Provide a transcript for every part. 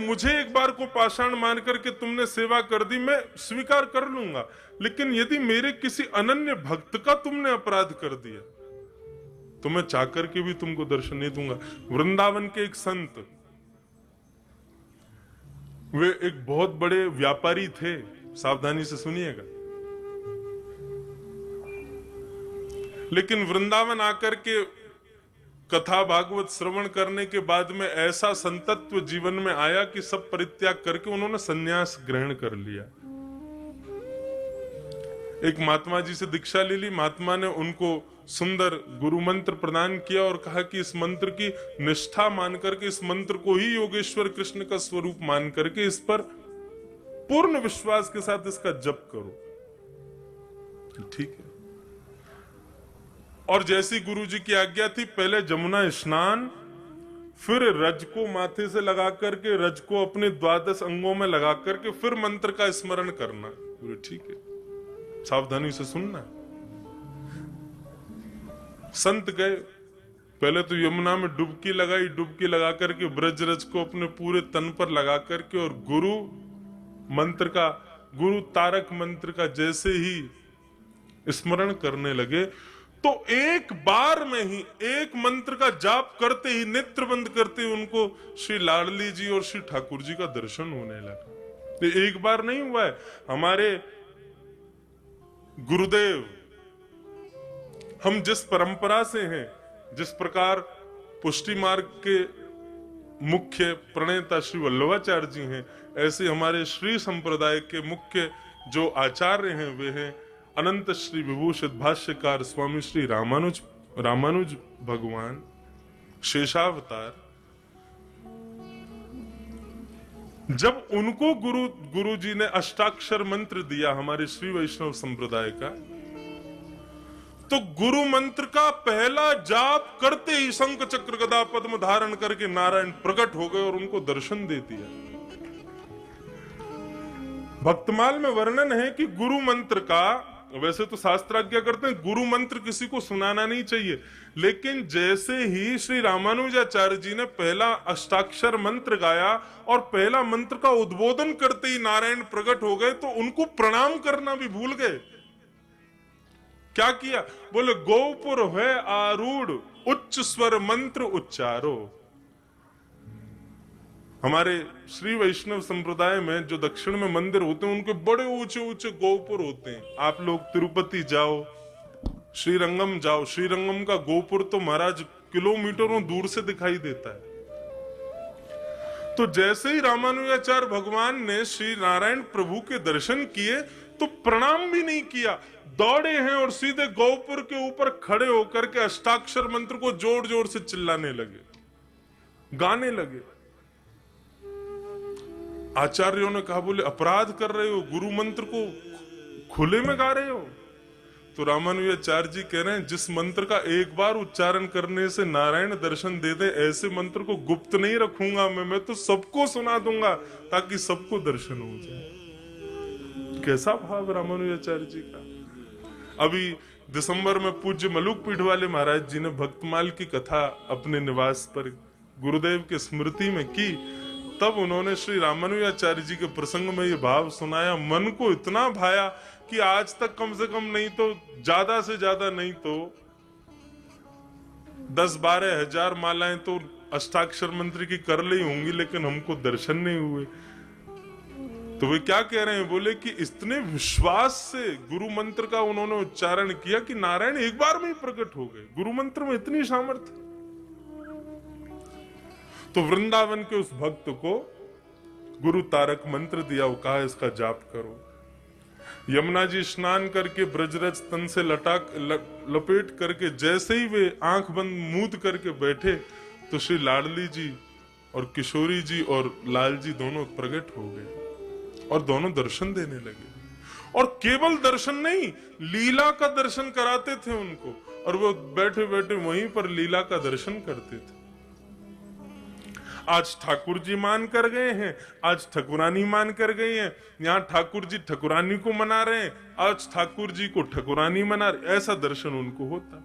मुझे एक बार को पाषाण मान करके तुमने सेवा कर दी, मैं स्वीकार कर लूंगा, लेकिन यदि मेरे किसी अनन्य भक्त का तुमने अपराध कर दिया तो मैं चाकर के भी तुमको दर्शन नहीं दूंगा। वृंदावन के एक संत, वे एक बहुत बड़े व्यापारी थे, सावधानी से सुनिएगा। लेकिन वृंदावन आकर के कथा भागवत श्रवण करने के बाद में ऐसा संतत्व जीवन में आया कि सब परित्याग करके उन्होंने सन्यास ग्रहण कर लिया। एक महात्मा जी से दीक्षा ले ली। महात्मा ने उनको सुंदर गुरु मंत्र प्रदान किया और कहा कि इस मंत्र की निष्ठा मान करके, इस मंत्र को ही योगेश्वर कृष्ण का स्वरूप मान करके इस पर पूर्ण विश्वास के साथ इसका जप करो। ठीक है। और जैसी गुरु जी की आज्ञा थी, पहले जमुना स्नान, फिर रज को माथे से लगा करके, रज को अपने 12 अंगों में लगा करके फिर मंत्र का स्मरण करना। ठीक है, सावधानी से सुनना। संत गए, पहले तो यमुना में डुबकी लगाई, डुबकी लगा करके ब्रज रज को अपने पूरे तन पर लगा करके और गुरु मंत्र का, गुरु तारक मंत्र का जैसे ही स्मरण करने लगे तो एक बार में ही, एक मंत्र का जाप करते ही, नेत्र बंद करते ही उनको श्री लाडली जी और श्री ठाकुर जी का दर्शन होने लगा। तो एक बार नहीं हुआ है। हमारे गुरुदेव, हम जिस परंपरा से हैं, जिस प्रकार पुष्टि मार्ग के मुख्य प्रणेता श्री वल्लभाचार्य जी हैं, ऐसे हमारे श्री संप्रदाय के मुख्य जो आचार्य हैं वे हैं अनंत श्री विभूषित भाष्यकार स्वामी श्री रामानुज भगवान शेषावतार। जब उनको गुरु जी ने अष्टाक्षर मंत्र दिया हमारे श्री वैष्णव संप्रदाय का, तो गुरु मंत्र का पहला जाप करते ही शंख चक्र गदा पद्म धारण करके नारायण प्रकट हो गए और उनको दर्शन दे दिया। भक्तमाल में वर्णन है कि गुरु मंत्र का, वैसे तो शास्त्र आज्ञा करते हैं गुरु मंत्र किसी को सुनाना नहीं चाहिए, लेकिन जैसे ही श्री रामानुजाचार्य जी ने पहला अष्टाक्षर मंत्र गाया और पहला मंत्र का उद्बोधन करते ही नारायण प्रकट हो गए, तो उनको प्रणाम करना भी भूल गए। क्या किया? बोले गोपुर है आरूढ़, उच्च स्वर मंत्र उच्चारो। हमारे श्री वैष्णव संप्रदाय में जो दक्षिण में मंदिर होते हैं उनके बड़े ऊंचे ऊंचे गोपुर होते हैं। आप लोग तिरुपति जाओ, श्रीरंगम जाओ, श्रीरंगम का गोपुर तो महाराज किलोमीटरों दूर से दिखाई देता है। तो जैसे ही रामानुजाचार्य भगवान ने श्री नारायण प्रभु के दर्शन किए तो प्रणाम भी नहीं किया, दौड़े हैं और सीधे गोपुर के ऊपर खड़े होकर के अष्टाक्षर मंत्र को जोर जोर से चिल्लाने लगे, गाने लगे। आचार्यों ने कहा, बोले अपराध कर रहे हो, गुरु मंत्र को खुले में गा रहे हो। तो रामानुजाचार्य जी कह रहे हैं, जिस मंत्र का एक बार उच्चारण करने से नारायण दर्शन दे दे, ऐसे मंत्र को गुप्त नहीं रखूंगा मैं तो सबको सुना दूंगा ताकि सबको दर्शन हो जाए। कैसा भाव रामानुजाचार्य जी का। अभी दिसंबर में पूज्य मलुक पीठ वाले महाराज जी ने भक्तमाल की कथा अपने निवास पर गुरुदेव के स्मृति में की, तब उन्होंने श्री रामानुजाचार्य जी के प्रसंग में ये भाव सुनाया। मन को इतना भाया कि आज तक कम से कम नहीं तो ज्यादा से ज्यादा नहीं तो 10-12 हजार मालाएं तो अष्टाक्षर मंत्र की कर ली होंगी, लेकिन हमको दर्शन नहीं हुए। तो वे क्या कह रहे हैं, बोले कि इतने विश्वास से गुरु मंत्र का उन्होंने उच्चारण किया कि नारायण एक बार में ही प्रकट हो गए। गुरु मंत्र में इतनी सामर्थ्य। तो वृंदावन के उस भक्त को गुरु तारक मंत्र दिया, वो कहा इसका जाप करो। यमुना जी स्नान करके ब्रजरज तन से लपेट करके जैसे ही वे आंख बंद मूंद करके बैठे तो श्री लाडली जी और किशोरी जी और लाल जी दोनों प्रकट हो गए और दोनों दर्शन देने लगे। और केवल दर्शन नहीं, लीला का दर्शन कराते थे उनको, और वो बैठे बैठे वहीं पर लीला का दर्शन करते थे। आज ठाकुर जी मान कर गए हैं, आज ठकुरानी मान कर गई हैं, यहाँ ठाकुर जी ठकुरानी को मना रहे हैं, आज ठाकुर जी को ठकुरानी मना रहे, ऐसा दर्शन उनको होता।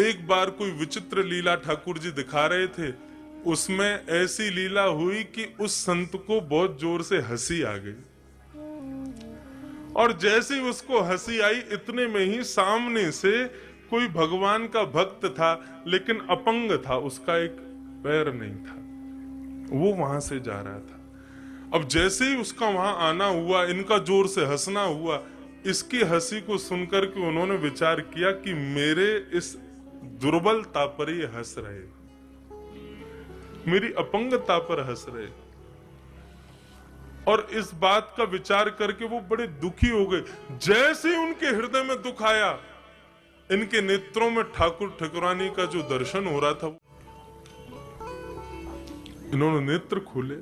एक बार कोई विचित्र लीला ठाकुर जी दिखा रहे थे उसमें ऐसी लीला हुई कि उस संत को बहुत जोर से हंसी आ गई, और जैसे ही उसको हंसी आई इतने में ही सामने से कोई भगवान का भक्त था, लेकिन अपंग था, उसका एक पैर नहीं था, वो वहां से जा रहा था। अब जैसे ही उसका वहां आना हुआ, इनका जोर से हंसना हुआ, इसकी हंसी को सुनकर के उन्होंने विचार किया कि मेरे इस दुर्बलता पर ये हंस रहे, मेरी अपंगता पर हंस रहे। और इस बात का विचार करके वो बड़े दुखी हो गए। जैसे ही उनके हृदय में दुख आया, इनके नेत्रों में ठाकुर ठाकुरानी का जो दर्शन हो रहा था, इन्होंने नेत्र खोले,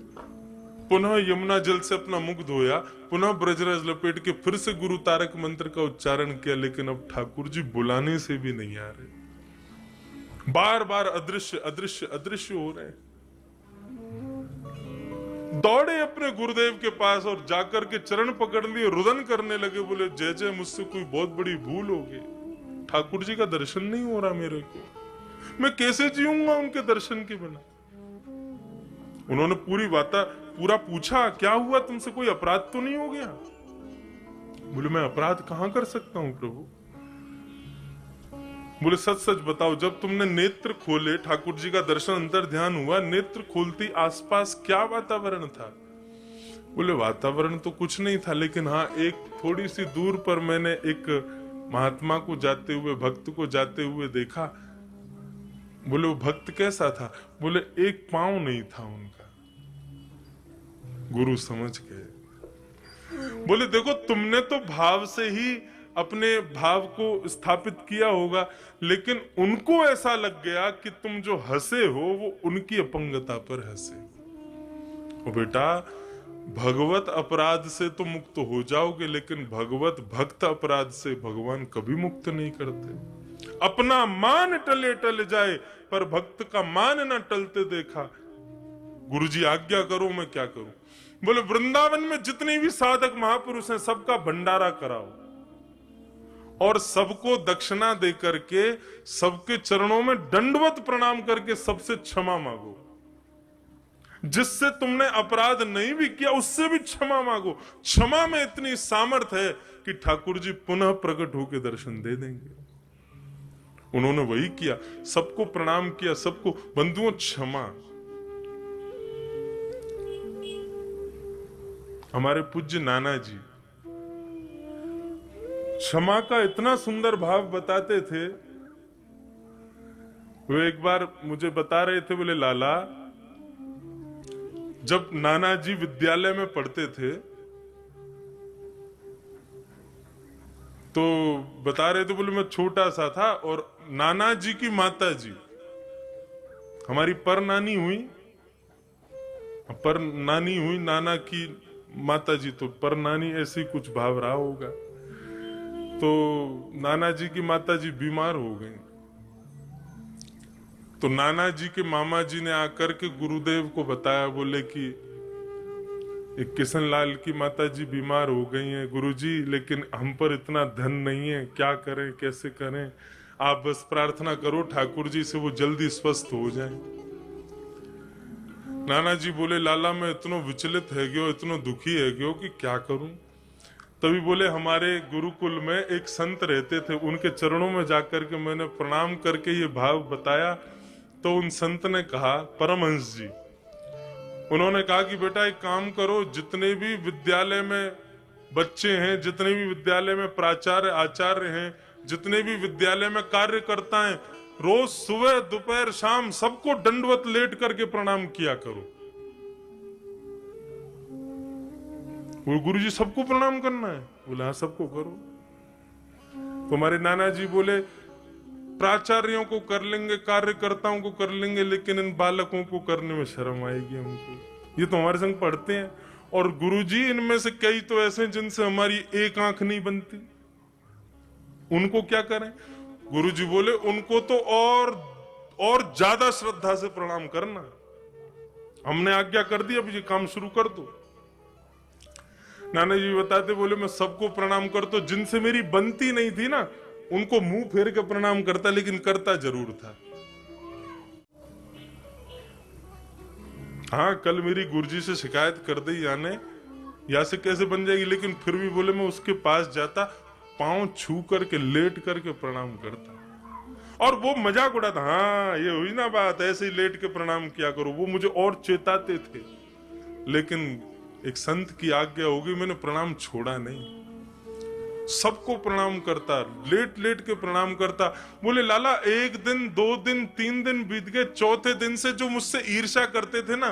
पुनः यमुना जल से अपना मुख धोया, पुनः ब्रजरज लपेट के फिर से गुरु तारक मंत्र का उच्चारण किया, लेकिन अब ठाकुर जी बुलाने से भी नहीं आ रहे, बार बार अदृश्य अदृश्य अदृश्य हो रहे। दौड़े अपने गुरुदेव के पास और जाकर के चरण पकड़ लिए, रुदन करने लगे, बोले जय जय, मुझसे कोई बहुत बड़ी भूल हो गई, ठाकुर जी का दर्शन नहीं हो रहा मेरे को, मैं कैसे जीऊंगा उनके दर्शन के बिना। उन्होंने पूरा पूछा, क्या हुआ तुमसे, कोई अपराध तो नहीं हो गया? बोले मैं अपराध कहां कर सकता हूं प्रभु। बोले सच सच बताओ, जब तुमने नेत्र खोले, ठाकुर जी का दर्शन अंतर ध्यान हुआ, नेत्र खोलती आसपास क्या वातावरण था? बोले वातावरण तो कुछ नहीं था, लेकिन हाँ एक थोड़ी सी दूर पर मैंने एक महात्मा को जाते हुए, भक्त को जाते हुए देखा। बोले वो भक्त कैसा था? बोले एक पांव नहीं था उनका। गुरु समझ गए। बोले देखो, तुमने तो भाव से ही अपने भाव को स्थापित किया होगा, लेकिन उनको ऐसा लग गया कि तुम जो हंसे हो वो उनकी अपंगता पर हंसे। ओ बेटा, भगवत अपराध से तो मुक्त हो जाओगे, लेकिन भगवत भक्त अपराध से भगवान कभी मुक्त नहीं करते। अपना मान टले टल जाए, पर भक्त का मान न टलते देखा। गुरुजी आज्ञा करो, मैं क्या करूं? बोले वृंदावन में जितने भी साधक महापुरुष हैं, सबका भंडारा कराओ और सबको दक्षिणा दे करके, सबके चरणों में दंडवत प्रणाम करके सबसे क्षमा मांगो। जिससे तुमने अपराध नहीं भी किया उससे भी क्षमा मांगो। क्षमा में इतनी सामर्थ है कि ठाकुर जी पुनः प्रकट होकर दर्शन दे देंगे। उन्होंने वही किया, सबको प्रणाम किया, सबको बंधुओं क्षमा। हमारे पूज्य नाना जी क्षमा का इतना सुंदर भाव बताते थे। वो एक बार मुझे बता रहे थे, बोले लाला, जब नाना जी विद्यालय में पढ़ते थे तो बता रहे थे, बोले मैं छोटा सा था और नाना जी की माता जी, हमारी पर नानी हुई नाना की माता जी, तो पर नानी ऐसी कुछ भाव रहा होगा। तो नाना जी की माता जी बीमार हो गई, तो नाना जी के मामा जी ने आकर के गुरुदेव को बताया, बोले कि एक किशन लाल की माता जी बीमार हो गई हैं गुरुजी, लेकिन हम पर इतना धन नहीं है, क्या करें कैसे करें, आप बस प्रार्थना करो ठाकुर जी से वो जल्दी स्वस्थ हो जाएं। नाना जी बोले लाला मैं इतना विचलित है गयो, इतना दुखी है गयो कि क्या करूं। तभी बोले हमारे गुरुकुल में एक संत रहते थे, उनके चरणों में जाकर के मैंने प्रणाम करके ये भाव बताया। तो उन संत ने कहा, परमहंस जी, उन्होंने कहा कि बेटा एक काम करो, जितने भी विद्यालय में बच्चे हैं, जितने भी विद्यालय में प्राचार्य आचार्य हैं, जितने भी विद्यालय में कार्यकर्ता हैं, रोज सुबह दोपहर शाम सबको दंडवत लेट करके प्रणाम किया करो। वो गुरुजी सबको प्रणाम करना है? बोला हाँ सबको करो। तो हमारे नाना जी बोले प्राचार्यों को कर लेंगे, कार्यकर्ताओं को कर लेंगे, लेकिन इन बालकों को करने में शर्म आएगी हमको, ये तो हमारे संग पढ़ते हैं। और गुरुजी इनमें से कई तो ऐसे हैं जिनसे हमारी एक आंख नहीं बनती, उनको क्या करें? गुरुजी बोले उनको तो और ज्यादा श्रद्धा से प्रणाम करना, हमने आज्ञा कर दी, अब ये काम शुरू कर दो। नाना जी बताते, बोले मैं सबको प्रणाम करता, जिनसे मेरी बनती नहीं थी ना उनको मुंह फेर के प्रणाम करता, लेकिन करता जरूर था। हाँ, कल मेरी गुरुजी से शिकायत कर दी याने या से कैसे बन जाएगी, लेकिन फिर भी बोले मैं उसके पास जाता, पांव छू करके लेट करके प्रणाम करता, और वो मजाक उड़ाता, हाँ ये हुई ना बात, ऐसे ही लेट के प्रणाम किया करो। वो मुझे और चेताते थे, लेकिन एक संत की आज्ञा होगी, मैंने प्रणाम छोड़ा नहीं, सबको प्रणाम करता, लेट लेट के प्रणाम करता। बोले लाला, एक दिन, 2 दिन, 3 दिन बीत गए, चौथे दिन से जो मुझसे ईर्ष्या करते थे ना,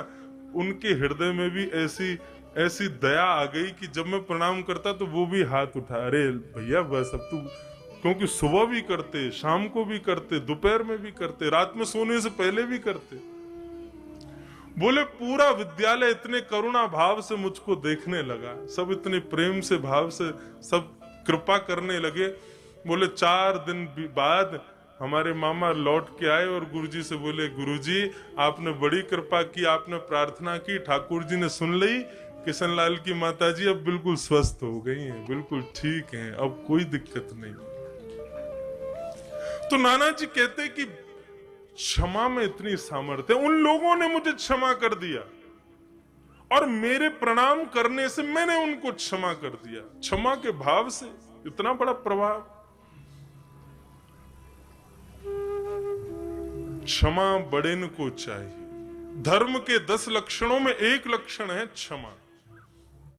उनके हृदय में भी ऐसी ऐसी दया आ गई कि जब मैं प्रणाम करता तो वो भी हाथ उठा, अरे भैया बस अब तू, क्योंकि सुबह भी करते, शाम को भी करते, दोपहर में भी करते, रात में सोने से पहले भी करते। बोले पूरा विद्यालय इतने करुणा भाव से मुझको देखने लगा, सब इतने प्रेम से भाव से सब कृपा करने लगे। बोले 4 दिन बाद हमारे मामा लौट के आए और गुरुजी से बोले, गुरुजी आपने बड़ी कृपा की, आपने प्रार्थना की, ठाकुर जी ने सुन ली, किशनलाल की माताजी अब बिल्कुल स्वस्थ हो गई हैं, बिल्कुल ठीक हैं, अब कोई दिक्कत नहीं। तो नाना जी कहते कि क्षमा में इतनी सामर्थ्य, उन लोगों ने मुझे क्षमा कर दिया और मेरे प्रणाम करने से मैंने उनको क्षमा कर दिया। क्षमा के भाव से इतना बड़ा प्रभाव। क्षमा बड़े को चाहिए। धर्म के 10 लक्षणों में एक लक्षण है क्षमा।